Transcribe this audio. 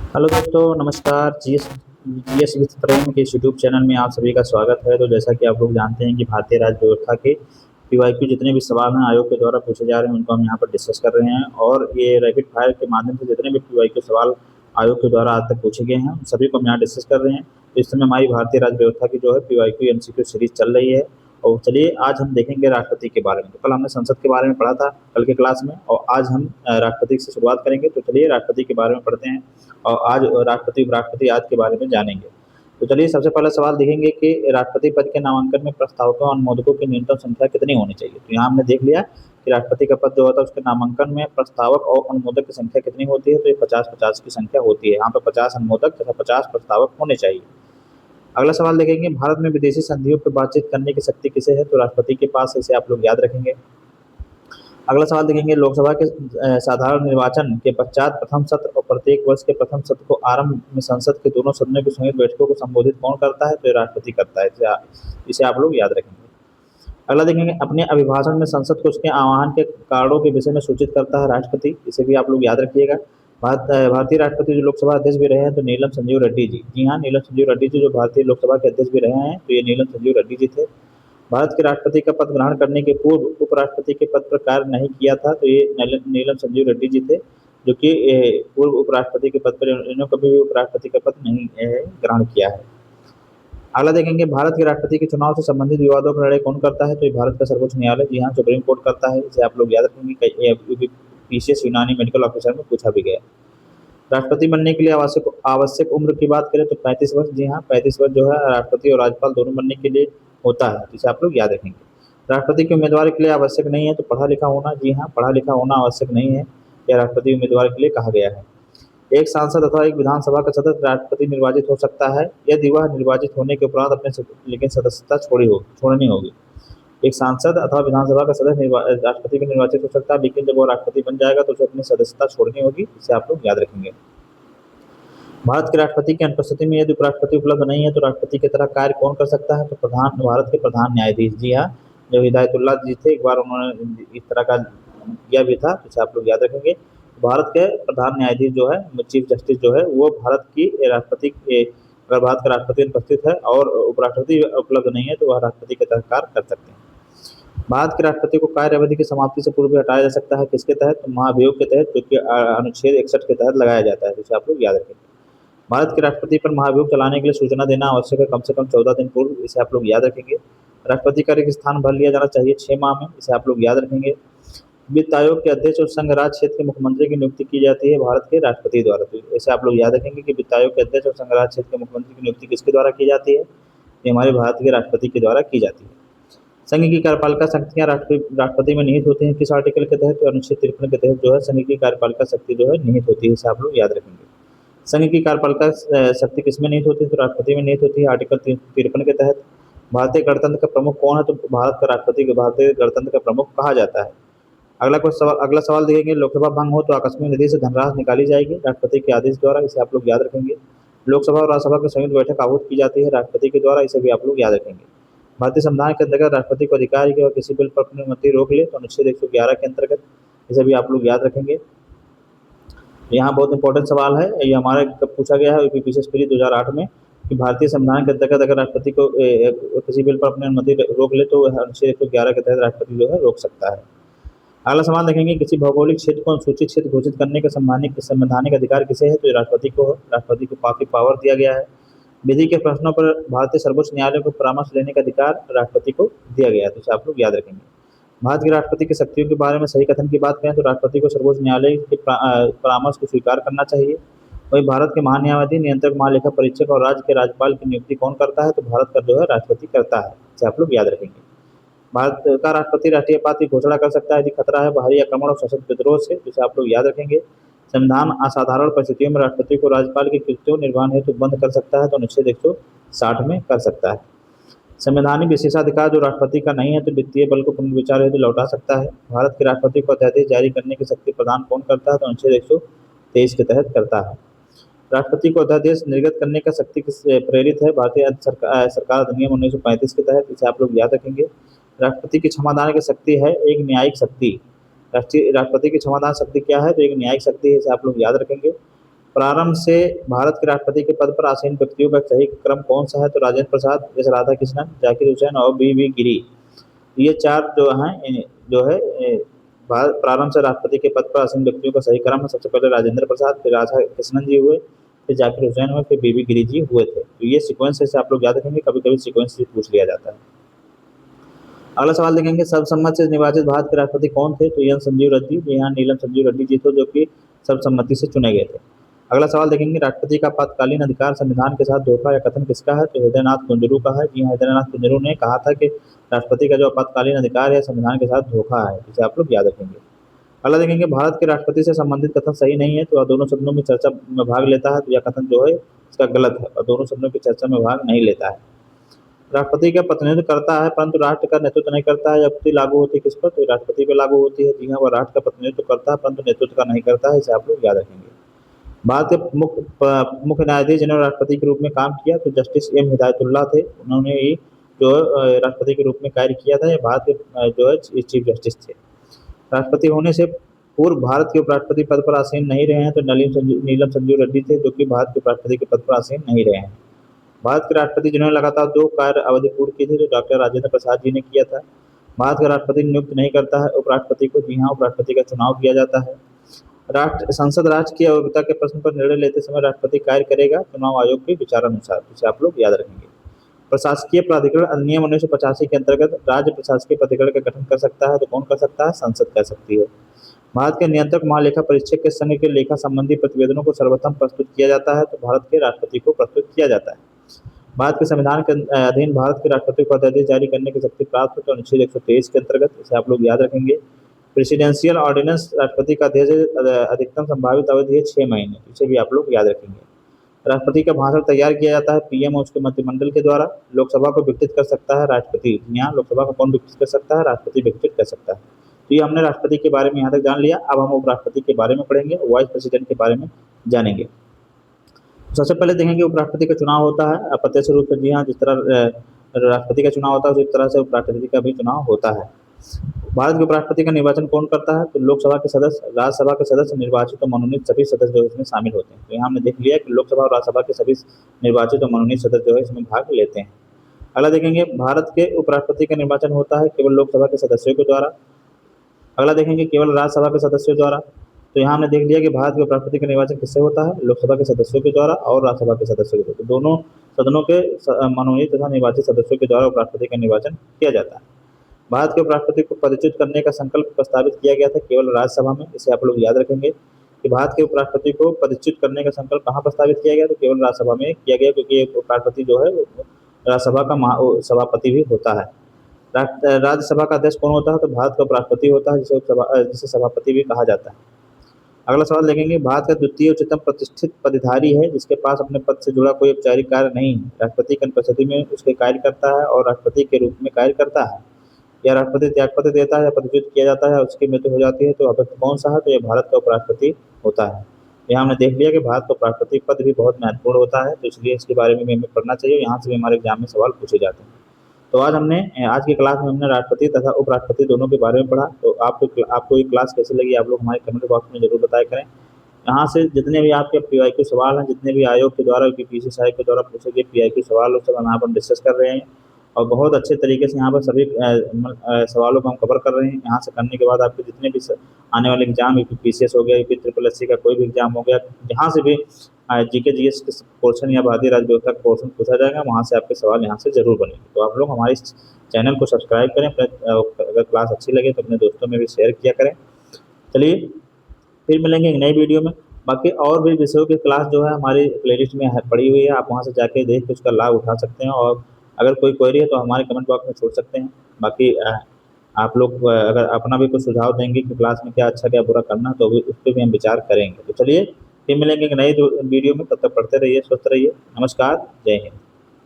Hello दोस्तों, नमस्कार। GS with प्रेम के इस यूट्यूब चैनल में आप सभी का स्वागत है। तो जैसा कि आप लोग जानते हैं कि भारतीय राज्य व्यवस्था के पीवाईक्यू जितने भी सवाल हैं आयोग के द्वारा पूछे जा रहे हैं उनको हम यहाँ पर डिस्कस कर रहे हैं, और ये रैपिड फायर के माध्यम से जितने भी पीवाईक्यू सवाल आयोग के द्वारा आज तक पूछे गए हैं उन सभी को हम यहाँ डिस्कस कर रहे हैं। तो इस समय हमारी भारतीय राज्य व्यवस्था की जो है पीवाईक्यू एमसीक्यू सीरीज चल रही है। और चलिए आज हम देखेंगे राष्ट्रपति के बारे में। तो कल हमने संसद के बारे में पढ़ा था कल के क्लास में, और आज हम राष्ट्रपति से शुरुआत करेंगे। तो चलिए राष्ट्रपति के बारे में पढ़ते हैं और आज राष्ट्रपति उपराष्ट्रपति आज के बारे में जानेंगे। तो चलिए सबसे पहले सवाल देखेंगे कि राष्ट्रपति पद के नामांकन में प्रस्तावकों और अनुमोदकों की न्यूनतम संख्या कितनी होनी चाहिए। तो यहाँ हमने देख लिया कि राष्ट्रपति का पद जो होता है उसके नामांकन में प्रस्तावक और अनुमोदक की संख्या कितनी होती है। तो ये 50-50 की संख्या होती है। यहाँ पर 50 अनुमोदक तथा 50 प्रस्तावक होने चाहिए। अगला सवाल देखेंगे, भारत में विदेशी संधियों पर बातचीत करने की शक्ति किसे है। तो राष्ट्रपति के पास है, इसे आप लोग याद रखेंगे। अगला सवाल देखेंगे, लोकसभा के साधारण निर्वाचन के पश्चात प्रथम सत्र और प्रत्येक वर्ष के प्रथम सत्र को आरंभ में संसद के दोनों सदनों की संयुक्त बैठकों को संबोधित कौन करता है। तो ये राष्ट्रपति करता है। इसे आप लोग याद रखेंगे। अगला देखेंगे, अपने अभिभाषण में संसद को उसके आह्वान के कारणों के विषय में सूचित करता है राष्ट्रपति। इसे भी आप लोग याद रखिएगा। भारतीय राष्ट्रपति जो लोकसभा अध्यक्ष भी रहे हैं तो नीलम संजीव रेड्डी जी। जी हाँ, नीलम संजीव रेड्डी जी जो भारतीय लोकसभा के अध्यक्ष भी रहे हैं, तो ये नीलम संजीव रेड्डी जी थे। भारत के राष्ट्रपति का पद ग्रहण करने के पूर्व उपराष्ट्रपति के पद पर कार्य नहीं किया था, तो ये नीलम संजीव रेड्डी जी थे, जो कि पूर्व उपराष्ट्रपति के पद पर इन्होंने कभी भी उपराष्ट्रपति का पद नहीं ग्रहण किया है। अगला देखेंगे, भारत के राष्ट्रपति के चुनाव से संबंधित विवादों का निर्णय कौन करता है। तो ये भारत का सर्वोच्च न्यायालय, जी हाँ, सुप्रीम कोर्ट करता है। इसे आप लोग याद रखेंगे। पीसीएस यूनानी मेडिकल ऑफिसर में पूछा भी गया। राष्ट्रपति बनने के लिए आवश्यक आवश्यक उम्र की बात करें तो 35 वर्ष। जी हाँ, 35 वर्ष जो है राष्ट्रपति और राज्यपाल दोनों बनने के लिए होता है। जिसे आप लोग याद रखेंगे। राष्ट्रपति के उम्मीदवार के लिए आवश्यक नहीं है तो पढ़ा लिखा होना। जी हाँ, पढ़ा लिखा होना आवश्यक नहीं है, यह राष्ट्रपति उम्मीदवार के लिए कहा गया है। एक सांसद अथवा एक विधानसभा का सदस्य राष्ट्रपति निर्वाचित हो सकता है यदि वह निर्वाचित होने के उपरांत लेकिन सदस्यता छोड़नी होगी। एक सांसद अथवा विधानसभा का सदस्य राष्ट्रपति को निर्वाचित हो सकता है, लेकिन जब वो राष्ट्रपति बन जाएगा तो उसे अपनी सदस्यता छोड़नी होगी। इसे आप लोग याद रखेंगे। भारत के राष्ट्रपति की अनुपस्थिति में यदि उपराष्ट्रपति उपलब्ध नहीं है तो राष्ट्रपति की तरह कार्य कौन कर सकता है। तो भारत के प्रधान न्यायाधीश। जी हाँ, जो हिदायतुल्लाह जी थे, एक बार उन्होंने इस तरह का किया भी था। इसे आप लोग याद रखेंगे। भारत के प्रधान न्यायाधीश जो है, चीफ जस्टिस जो है, वो भारत की राष्ट्रपति अगर भारत का राष्ट्रपति अनुपस्थित है और उपराष्ट्रपति उपलब्ध नहीं है तो वह राष्ट्रपति के तहत कार्य कर सकते हैं। भारत के राष्ट्रपति को कार्य अवधि की समाप्ति से पूर्व भी हटाया जा सकता है। किसके तहत। तो महाभियोग के तहत, जो कि अनुच्छेद 61 के तहत लगाया जाता है। जिसे आप लोग याद रखेंगे। भारत के राष्ट्रपति पर महाभियोग चलाने के लिए सूचना देना आवश्यक है कम से कम 14 दिन पूर्व। इसे आप लोग याद रखेंगे। राष्ट्रपति का रिक्त स्थान भर लिया जाना चाहिए 6 माह में। इसे आप लोग याद रखेंगे। वित्त आयोग के अध्यक्ष और संघ राज्य क्षेत्र के मुख्यमंत्री की नियुक्ति की जाती है भारत के राष्ट्रपति द्वारा। तो इसे आप लोग याद रखेंगे कि वित्त आयोग के अध्यक्ष और संघ राज्य क्षेत्र के मुख्यमंत्री की नियुक्ति किसके द्वारा की जाती है। ये हमारे भारत के राष्ट्रपति के द्वारा की जाती है। संघ की कार्यपालिका शक्तियां राष्ट्रपति में निहित होती हैं किस आर्टिकल के तहत। तो अनुच्छेद 53 के तहत जो है संघ की कार्यपालिका शक्ति जो है निहित होती है। इसे आप लोग याद रखेंगे। संघ की कार्यपालिका शक्ति किसमें निहित होती है। तो राष्ट्रपति में निहित होती है आर्टिकल 53 के तहत। भारतीय गणतंत्र का प्रमुख कौन है। तो भारत का राष्ट्रपति को भारतीय गणतंत्र का प्रमुख कहा जाता है। अगला सवाल देखेंगे, लोकसभा भंग हो तो आकस्मिक निधि से धनराशि निकाली जाएगी राष्ट्रपति के आदेश द्वारा। इसे आप लोग याद रखेंगे। लोकसभा और राज्यसभा की संयुक्त बैठक आहूत की जाती है राष्ट्रपति के द्वारा। इसे भी आप लोग याद रखेंगे। भारतीय संविधान के अंतर्गत राष्ट्रपति को अधिकार है कि वह किसी बिल पर अपनी अनुमति रोक ले। तो अनुच्छेद 111 के अंतर्गत। इसे भी आप लोग याद रखेंगे। यहाँ बहुत इंपॉर्टेंट सवाल है, ये हमारे कब पूछा गया है यूपीपीसीएस प्री 2008 में, कि भारतीय संविधान के अंतर्गत अगर राष्ट्रपति को किसी बिल पर अपनी अनुमति रोक ले तो अनुच्छेद 111 के तहत राष्ट्रपति जो है रोक सकता है। अगला सवाल देखेंगे, किसी भौगोलिक क्षेत्र को अनुसूचित क्षेत्र घोषित करने का संवैधानिक अधिकार किसे है। तो राष्ट्रपति को। राष्ट्रपति को काफी पावर दिया गया है। विधि के प्रश्नों पर भारतीय सर्वोच्च न्यायालय को परामर्श लेने का अधिकार राष्ट्रपति को दिया गया है। तो इसे आप लोग याद रखेंगे। भारत के राष्ट्रपति की शक्तियों के बारे में सही कथन की बात करें तो राष्ट्रपति को सर्वोच्च न्यायालय के परामर्श को स्वीकार करना चाहिए। वही भारत के महान्यायवादी, नियंत्रक, महालेखा परीक्षक और राज्य के राज्यपाल की नियुक्ति कौन करता है। तो भारत का जो है राष्ट्रपति करता है। इसे आप लोग याद रखेंगे। भारत का राष्ट्रपति राष्ट्रीय आपात की घोषणा कर सकता है यदि खतरा है बाहरी आक्रमण और सशस्त्र विद्रोह से। जिसे आप लोग याद रखेंगे। संविधान असाधारण परिस्थितियों में राष्ट्रपति को राज्यपाल की कृत्यों निर्वहन हेतु बंद कर सकता है। तो अनुच्छेद 160 में कर सकता है। संवैधानिक विशेषाधिकार जो राष्ट्रपति का नहीं है तो वित्तीय बल को पुनर्विचार हेतु लौटा सकता है। भारत के राष्ट्रपति को अध्यादेश जारी करने की शक्ति प्रदान कौन करता है। तो अनुच्छेद 123 के तहत करता है। राष्ट्रपति को अध्यादेश निर्गत करने का शक्ति किससे प्रेरित है। भारतीय सरकार अधिनियम 1935 के तहत। इसे आप लोग याद रखेंगे। राष्ट्रपति की क्षमादान की शक्ति है एक न्यायिक शक्ति। राष्ट्रपति की क्षमादान शक्ति क्या है। तो एक न्यायिक शक्ति है। इसे आप लोग याद रखेंगे। प्रारंभ से भारत के राष्ट्रपति के पद पर आसीन व्यक्तियों का सही क्रम कौन सा है? तो राजेंद्र प्रसाद, एस राधाकृष्णन, जाकिर हुसैन और बी गिरी। ये चार जो हैं जो है भारत प्रारंभ से राष्ट्रपति के पद पर आसीन व्यक्तियों का सही क्रम है। सबसे पहले राजेंद्र प्रसाद, फिर राधा कृष्णन जी हुए, फिर जाकिर हुसैन हुए, फिर बी गिरी जी हुए थे। तो ये सीक्वेंस से आप लोग याद रखेंगे, कभी कभी सीक्वेंस से पूछ लिया जाता है। अगला सवाल देखेंगे, सर्वसम्मति से निर्वाचित भारत के राष्ट्रपति कौन थे? तो एन संजीव रेड्डी, यहाँ नीलम संजीव रेड्डी जी थे जो कि सर्वसम्मति से चुने गए थे। अगला सवाल देखेंगे, राष्ट्रपति का आपातकालीन अधिकार संविधान के साथ धोखा या कथन किसका है? तो हृदयनाथ कुंजरू का है। जी हाँ, हृदयनाथ कुंजरू ने कहा था कि राष्ट्रपति का जो आपातकालीन अधिकार है संविधान के साथ धोखा है, इसे आप लोग याद रखेंगे। अगला देखेंगे, भारत के राष्ट्रपति से संबंधित कथन सही नहीं है, तो वह दोनों सदनों में चर्चा में भाग लेता है, तो यह कथन जो है इसका गलत है और दोनों सदनों की चर्चा में भाग नहीं लेता है। राष्ट्रपति का प्रतिनिधित्व करता है परंतु राष्ट्र का नेतृत्व नहीं करता है। युक्ति लागू होती है किस पर? तो राष्ट्रपति पर लागू होती है। जी हाँ, वह राष्ट्र का प्रतिनिधित्व करता है परंतु नेतृत्व का नहीं करता है, इसे आप लोग याद रखेंगे। भारत के मुख्य न्यायाधीश जिन्होंने राष्ट्रपति के रूप में काम किया तो जस्टिस एम हिदायतुल्लाह थे। उन्होंने ही जो राष्ट्रपति के रूप में कार्य किया था। ये भारत के जो है चीफ जस्टिस थे। राष्ट्रपति होने से पूर्व भारत के उपराष्ट्रपति पद पर आसीन नहीं रहे हैं, तो नीलम संजीव रेड्डी थे जो कि भारत के उपराष्ट्रपति के पद पर आसीन नहीं रहे हैं। भारत के राष्ट्रपति जिन्होंने लगातार 2 कार्य अवधि पूर्ण की थी, तो डॉक्टर राजेंद्र प्रसाद जी ने किया था। भारत का राष्ट्रपति नियुक्त नहीं करता है उपराष्ट्रपति को। जी हाँ, उपराष्ट्रपति का चुनाव किया जाता है। संसद राष्ट्र की अयोग्यता के प्रश्न पर निर्णय लेते समय राष्ट्रपति कार्य करेगा चुनाव आयोग के विचारानुसार, इसे आप लोग याद रखेंगे। प्रशासकीय प्राधिकरण अधिनियम 1985 के अंतर्गत राज्य प्रशासकीय प्राधिकरण का गठन कर सकता है, तो कौन कर सकता है? संसद कर सकती है। भारत के नियंत्रक महालेखा परीक्षक के संघ के लेखा संबंधी प्रतिवेदनों को सर्वप्रथम प्रस्तुत किया जाता है, तो भारत के राष्ट्रपति को प्रस्तुत किया जाता है। भारत के संविधान के अधीन भारत के राष्ट्रपति को अध्यादेश जारी करने की शक्ति प्राप्त है, तो अनुच्छेद 123 के अंतर्गत, इसे आप लोग याद रखेंगे। प्रेसिडेंशियल ऑर्डिनेंस राष्ट्रपति का अध्यक्ष अधिकतम संभावित अवधि है 6 महीने, इसे भी आप लोग याद रखेंगे। राष्ट्रपति का भाषण तैयार किया जाता है पीएम और उसके मंत्रिमंडल के द्वारा। लोकसभा को विघटित कर सकता है राष्ट्रपति। यहाँ लोकसभा को कौन विघटित कर सकता है? राष्ट्रपति विघटित कर सकता है। तो ये हमने राष्ट्रपति के बारे में यहाँ तक जान लिया। अब हम उपराष्ट्रपति के बारे में पढ़ेंगे, वाइस प्रेसिडेंट के बारे में जानेंगे। सबसे पहले देखेंगे उपराष्ट्रपति का चुनाव होता है अप्रत्यक्ष रूप से। जी हाँ, जिस तरह राष्ट्रपति का चुनाव होता है उसी तरह से उपराष्ट्रपति का भी चुनाव होता है। भारत के उपराष्ट्रपति का निर्वाचन कौन करता है? तो लोकसभा के सदस्य, राज्यसभा के सदस्य, निर्वाचित और मनोनीत सभी सदस्य जो इसमें शामिल होते हैं। तो यहाँ हमने देख लिया कि लोकसभा और राज्यसभा के सभी निर्वाचित और मनोनीत सदस्य जो है इसमें भाग लेते हैं। अगला देखेंगे, भारत के उपराष्ट्रपति का निर्वाचन होता है केवल लोकसभा के सदस्यों के द्वारा। अगला देखेंगे, केवल राज्यसभा के सदस्यों द्वारा। तो यहाँ हमने देख लिया कि भारत के उपराष्ट्रपति का निर्वाचन किससे होता है? लोकसभा के सदस्यों के द्वारा और राज्यसभा के सदस्यों के द्वारा। तो दोनों सदनों के मनोनीत तथा निर्वाचित सदस्यों के द्वारा उपराष्ट्रपति का निर्वाचन किया जाता है। भारत के उपराष्ट्रपति को पदच्युत करने का संकल्प प्रस्तावित किया गया था केवल राज्यसभा में, इसे आप लोग याद रखेंगे कि भारत के उपराष्ट्रपति को पदच्युत करने का संकल्प कहाँ प्रस्तावित किया गया? तो केवल राज्यसभा में किया गया, क्योंकि उपराष्ट्रपति जो है राज्यसभा का सभापति भी होता है। राज्यसभा का अध्यक्ष कौन होता है? तो भारत का उपराष्ट्रपति होता है, जिसे सभापति भी कहा जाता है। अगला सवाल देखेंगे, भारत का द्वितीय उच्चतम प्रतिष्ठित पदधारी है जिसके पास अपने पद से जुड़ा कोई औपचारिक कार्य नहीं है। राष्ट्रपति की अनुपस्थिति में उसके कार्य करता है और राष्ट्रपति के रूप में कार्य करता है। या राष्ट्रपति त्यागपत्र देता है या पदच्युत किया जाता है, उसकी मृत्यु हो जाती है, तो अभ्यक्त कौन सा है? तो ये भारत का उपराष्ट्रपति होता है। यहाँ हमने देख लिया कि भारत का उपराष्ट्रपति पद भी बहुत महत्वपूर्ण होता है, तो इसलिए इसके बारे में हमें पढ़ना चाहिए। यहाँ से भी हमारे एग्जाम में सवाल पूछे जाते हैं। तो आज की क्लास में हमने राष्ट्रपति तथा उपराष्ट्रपति दोनों के बारे में पढ़ा। तो आपको ये क्लास कैसी लगी आप लोग हमारे कमेंट बॉक्स में जरूर बताया करें। यहाँ से जितने भी आपके पीवाईक्यू सवाल हैं, जितने भी आयोग के द्वारा पीसीसीआई के द्वारा पूछे गए पीवाईक्यू सवाल, उस सब हम यहाँ पर डिस्कस कर रहे हैं और बहुत अच्छे तरीके से यहाँ पर सभी सवालों को हम कवर कर रहे हैं। यहाँ से करने के बाद आपके जितने भी आने वाले एग्जाम, यूपी पीसीएस हो गया, यूपी SSC का कोई भी एग्जाम हो गया, जहाँ से भी जीके जीएस के पोर्शन या भारतीय राज्यव्यवस्था का पोर्शन पूछा जाएगा, वहाँ से आपके सवाल यहाँ से जरूर बनेंगे। तो आप लोग हमारे इस चैनल को सब्सक्राइब करें, अगर क्लास अच्छी लगे तो अपने दोस्तों में भी शेयर किया करें। चलिए फिर मिलेंगे एक नई वीडियो में। बाकी और भी विषयों की क्लास जो है हमारी प्लेलिस्ट में पड़ी हुई है, आप वहाँ से जाके देख के उसका लाभ उठा सकते हैं और अगर कोई क्वेरी है तो हमारे कमेंट बॉक्स में छोड़ सकते हैं। बाकी आप लोग अगर अपना भी कुछ सुझाव देंगे कि क्लास में क्या अच्छा क्या बुरा करना, तो उस पर भी हम विचार करेंगे। तो चलिए फिर मिलेंगे एक नई वीडियो में, तब तक पढ़ते रहिए, स्वस्थ रहिए। नमस्कार, जय हिंद।